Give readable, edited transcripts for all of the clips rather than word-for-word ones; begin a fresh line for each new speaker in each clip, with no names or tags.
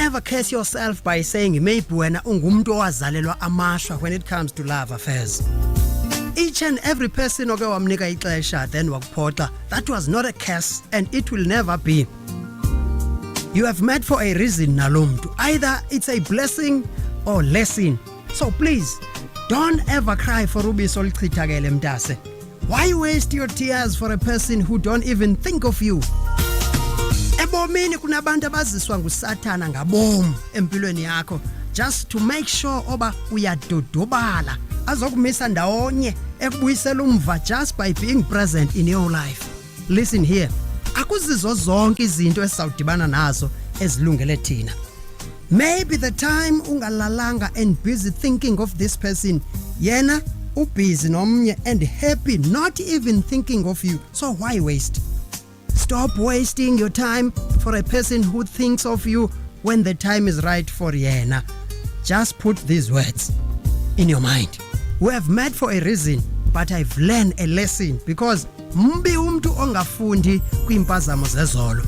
never curse yourself by saying maybe wena ungumuntu owazalelwa amashwa when it comes to love affairs. Each and every person oke wamnika ixesha then wakuphoxa, that was not a curse and it will never be. You have met for a reason nalumtu. Either it's a blessing or lesson. So please, don't ever cry for ubiso oluchithakele mntase. Why waste your tears for a person who don't even think of you? Ebomini kunabantu abaziswa nguSathana ngabom empilweni yakho just to make sure oba uyadodobala azokumisa ndawonye ekubuyisela umva just by being present in your life. Listen here. Akuzizo zonke izinto esizawudibana nazo ezilungele thina. Maybe the time ungalalanga and busy thinking of this person, yena ubusy nomnye and happy not even thinking of you. So why waste? Stop wasting your time for a person who thinks of you when the time is right for yena. Just put these words in your mind. We have met for a reason, but I've learned a lesson because mbi umntu ongafundi kwimpazamo zezolo.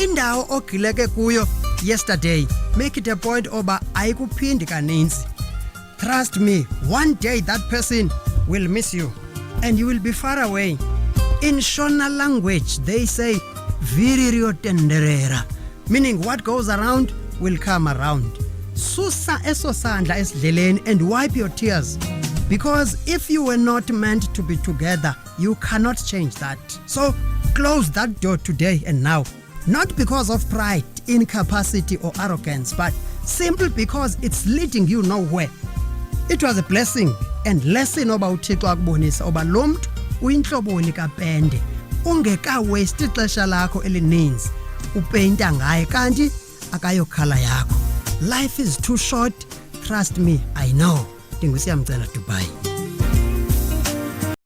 Indawo ogileke kuyo yesterday, make it a point oba ayikuphindi kaninzi. Trust me, one day that person will miss you and you will be far away. In Shona language, they say viririo tenderera, meaning what goes around will come around. Susa eso sandla esidleleni and wipe your tears. Because if you were not meant to be together, you cannot change that. So close that door today and now. Not because of pride, incapacity or arrogance, but simply because it's leading you nowhere. It was a blessing and lesson oba uThixo akubonisa oba lo mntu uyinhloboni kapende. Ungeka waste ixesha lakho elininzi upainta ngaye kanti akayokhala yakho. Life is too short. Trust me, I know. Ndingusiyamcela Dubai.